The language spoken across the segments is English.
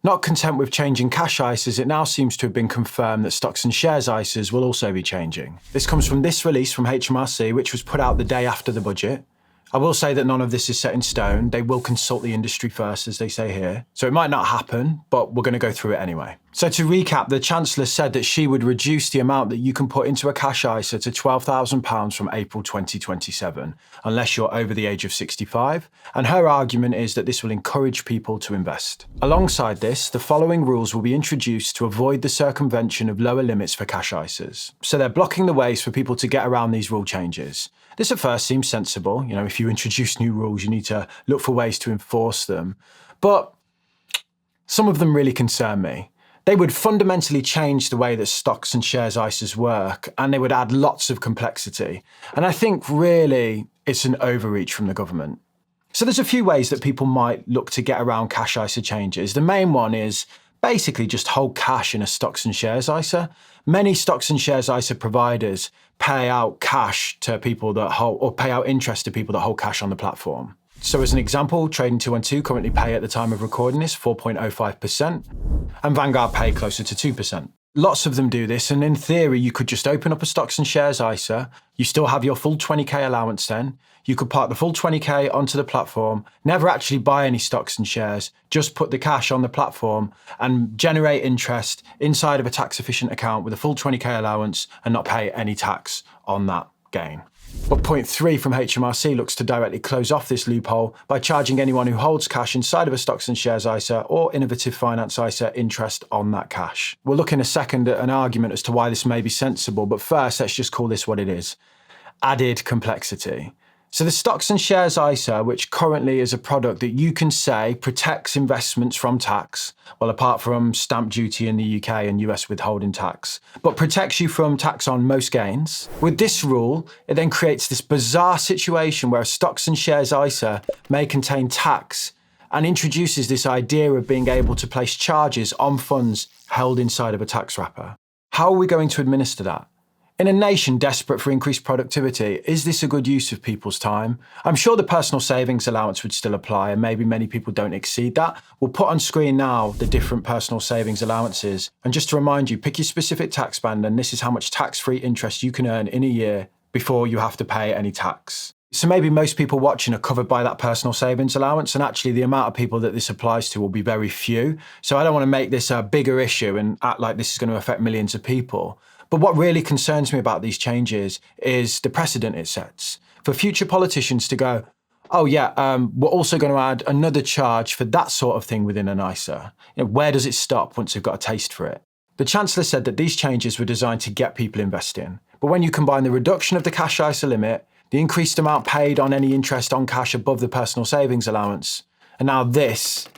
Not content with changing cash ISAs, it now seems to have been confirmed that stocks and shares ISAs will also be changing. This comes from this release from HMRC, which was put out the day after the budget. I will say that none of this is set in stone. They will consult the industry first, as they say here. So it might not happen, but we're going to go through it anyway. So to recap, the Chancellor said that she would reduce the amount that you can put into a cash ISA to £12,000 from April 2027, unless you're over the age of 65. And her argument is that this will encourage people to invest. Alongside this, the following rules will be introduced to avoid the circumvention of lower limits for cash ISAs. So they're blocking the ways for people to get around these rule changes. This at first seems sensible. You know, if you introduce new rules, you need to look for ways to enforce them. But some of them really concern me. They would fundamentally change the way that stocks and shares ISAs work, and they would add lots of complexity. And I think really it's an overreach from the government. So there's a few ways that people might look to get around cash ISA changes. The main one is basically just hold cash in a stocks and shares ISA. Many stocks and shares ISA providers pay out cash to people that hold, or pay out interest to people that hold cash on the platform. So as an example, Trading 212 currently pay at the time of recording this 4.05%, and Vanguard pay closer to 2%. Lots of them do this, and in theory, you could just open up a stocks and shares ISA. You still have your full 20k allowance then. You could park the full 20k onto the platform, never actually buy any stocks and shares, just put the cash on the platform and generate interest inside of a tax-efficient account with a full 20k allowance and not pay any tax on that gain. But point 3 from HMRC looks to directly close off this loophole by charging anyone who holds cash inside of a stocks and shares ISA or innovative finance ISA interest on that cash. We'll look in a second at an argument as to why this may be sensible, but first let's just call this what it is: added complexity. So the stocks and shares ISA, which currently is a product that you can say protects investments from tax, well, apart from stamp duty in the UK and US withholding tax, but protects you from tax on most gains. With this rule, it then creates this bizarre situation where a stocks and shares ISA may contain tax and introduces this idea of being able to place charges on funds held inside of a tax wrapper. How are we going to administer that? In a nation desperate for increased productivity, is this a good use of people's time? I'm sure the personal savings allowance would still apply, and maybe many people don't exceed that. We'll put on screen now the different personal savings allowances. And just to remind you, pick your specific tax band, and this is how much tax-free interest you can earn in a year before you have to pay any tax. So maybe most people watching are covered by that personal savings allowance, and actually the amount of people that this applies to will be very few. So I don't want to make this a bigger issue and act like this is going to affect millions of people. But what really concerns me about these changes is the precedent it sets. For future politicians to go, oh yeah, we're also going to add another charge for that sort of thing within an ISA. You know, where does it stop once they've got a taste for it? The Chancellor said that these changes were designed to get people investing. But when you combine the reduction of the cash ISA limit, the increased amount paid on any interest on cash above the personal savings allowance, and now this,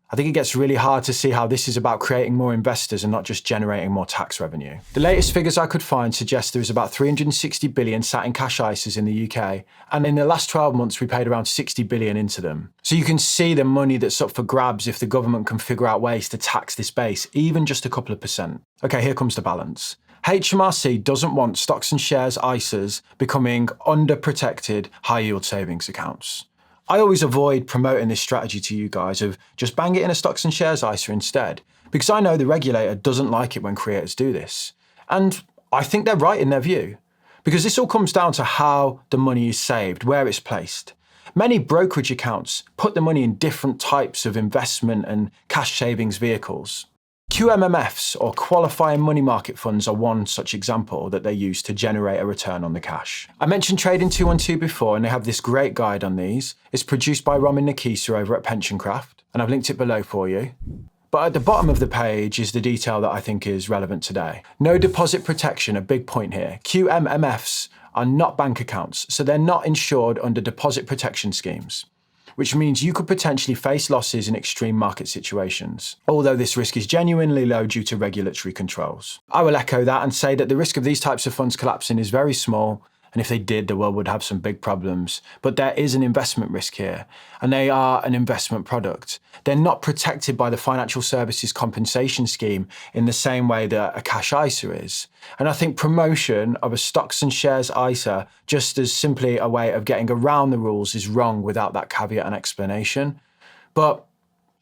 I think it gets really hard to see how this is about creating more investors and not just generating more tax revenue. The latest figures I could find suggest there is about 360 billion sat in cash ISAs in the UK, and in the last 12 months we paid around 60 billion into them. So you can see the money that's up for grabs if the government can figure out ways to tax this base, even just a couple of percent. Okay, here comes the balance. HMRC doesn't want stocks and shares ISAs becoming underprotected high-yield savings accounts. I always avoid promoting this strategy to you guys of just bang it in a stocks and shares ISA instead, because I know the regulator doesn't like it when creators do this. And I think they're right in their view, because this all comes down to how the money is saved, where it's placed. Many brokerage accounts put the money in different types of investment and cash savings vehicles. QMMFs, or qualifying money market funds, are one such example that they use to generate a return on the cash. I mentioned Trading 212 before, and they have this great guide on these. It's produced by Roman Nikisa over at PensionCraft, and I've linked it below for you. But at the bottom of the page is the detail that I think is relevant today. No deposit protection, a big point here. QMMFs are not bank accounts, so they're not insured under deposit protection schemes, which means you could potentially face losses in extreme market situations, although this risk is genuinely low due to regulatory controls. I will echo that and say that the risk of these types of funds collapsing is very small, and if they did, the world would have some big problems. But there is an investment risk here, and they are an investment product. They're not protected by the Financial Services Compensation Scheme in the same way that a cash ISA is. And I think promotion of a stocks and shares ISA just as simply a way of getting around the rules is wrong without that caveat and explanation. But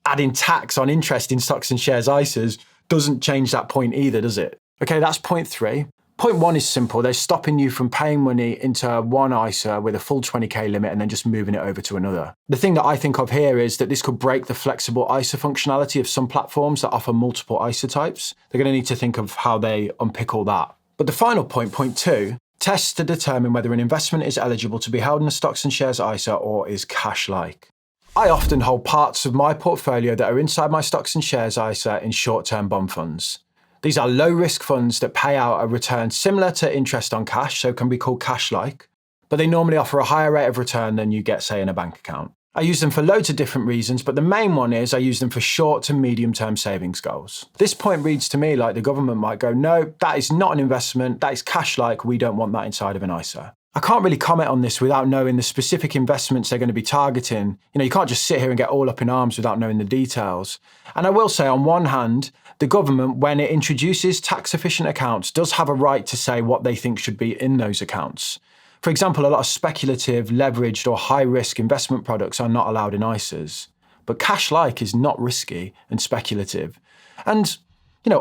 Adding tax on interest in stocks and shares ISAs doesn't change that point either, does it? Okay, that's point 3. Point 1 is simple. They're stopping you from paying money into one ISA with a full 20k limit and then just moving it over to another. The thing that I think of here is that this could break the flexible ISA functionality of some platforms that offer multiple ISA types. They're going to need to think of how they unpick all that. But the final point, point 2, tests to determine whether an investment is eligible to be held in a stocks and shares ISA or is cash-like. I often hold parts of my portfolio that are inside my stocks and shares ISA in short-term bond funds. These are low-risk funds that pay out a return similar to interest on cash, so can be called cash-like, but they normally offer a higher rate of return than you get, say, in a bank account. I use them for loads of different reasons, but the main one is I use them for short to medium-term savings goals. This point reads to me like the government might go, no, that is not an investment, that is cash-like, we don't want that inside of an ISA. I can't really comment on this without knowing the specific investments they're going to be targeting. You can't just sit here and get all up in arms without knowing the details. And I will say, on one hand, the government, when it introduces tax-efficient accounts, does have a right to say what they think should be in those accounts. For example, a lot of speculative, leveraged or high-risk investment products are not allowed in ISAs. But cash-like is not risky and speculative. And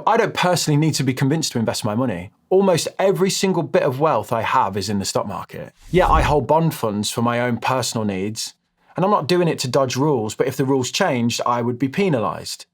I don't personally need to be convinced to invest my money. Almost every single bit of wealth I have is in the stock market. Yeah, I hold bond funds for my own personal needs, and I'm not doing it to dodge rules, but if the rules changed, I would be penalised,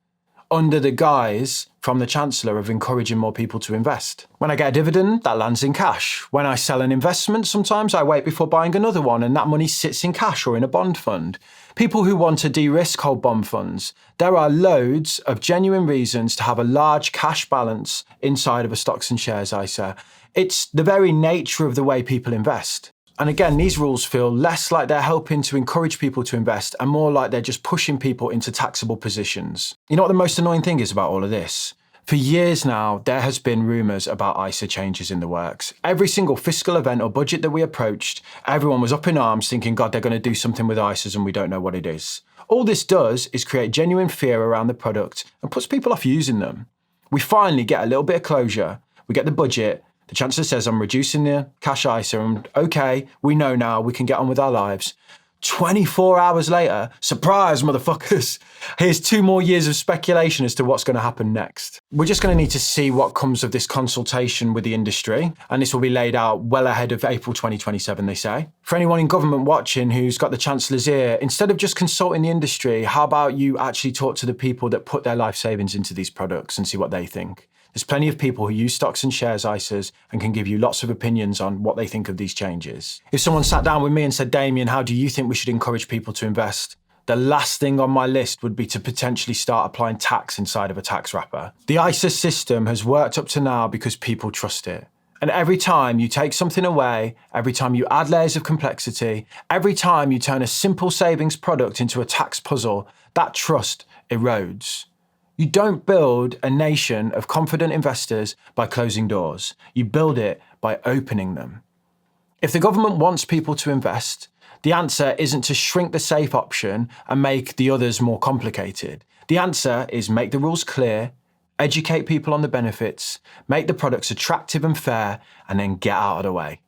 under the guise from the Chancellor of encouraging more people to invest. When I get a dividend, that lands in cash. When I sell an investment, sometimes I wait before buying another one, and that money sits in cash or in a bond fund. People who want to de-risk hold bond funds. There are loads of genuine reasons to have a large cash balance inside of a stocks and shares ISA. It's the very nature of the way people invest. And again, these rules feel less like they're helping to encourage people to invest and more like they're just pushing people into taxable positions. You know what the most annoying thing is about all of this? For years now, there has been rumours about ISA changes in the works. Every single fiscal event or budget that we approached, everyone was up in arms thinking, God, they're going to do something with ISAs and we don't know what it is. All this does is create genuine fear around the product and puts people off using them. We finally get a little bit of closure. We get the budget. The Chancellor says, I'm reducing the cash ISA, and okay, we know now, we can get on with our lives. 24 hours later, surprise, motherfuckers, here's 2 more years of speculation as to what's going to happen next. We're just going to need to see what comes of this consultation with the industry, and this will be laid out well ahead of April 2027, they say. For anyone in government watching who's got the Chancellor's ear, instead of just consulting the industry, how about you actually talk to the people that put their life savings into these products and see what they think? There's plenty of people who use stocks and shares ISAs and can give you lots of opinions on what they think of these changes. If someone sat down with me and said, Damien, how do you think we should encourage people to invest? The last thing on my list would be to potentially start applying tax inside of a tax wrapper. The ISA system has worked up to now because people trust it. And every time you take something away, every time you add layers of complexity, every time you turn a simple savings product into a tax puzzle, that trust erodes. You don't build a nation of confident investors by closing doors. You build it by opening them. If the government wants people to invest, the answer isn't to shrink the safe option and make the others more complicated. The answer is make the rules clear, educate people on the benefits, make the products attractive and fair, and then get out of the way.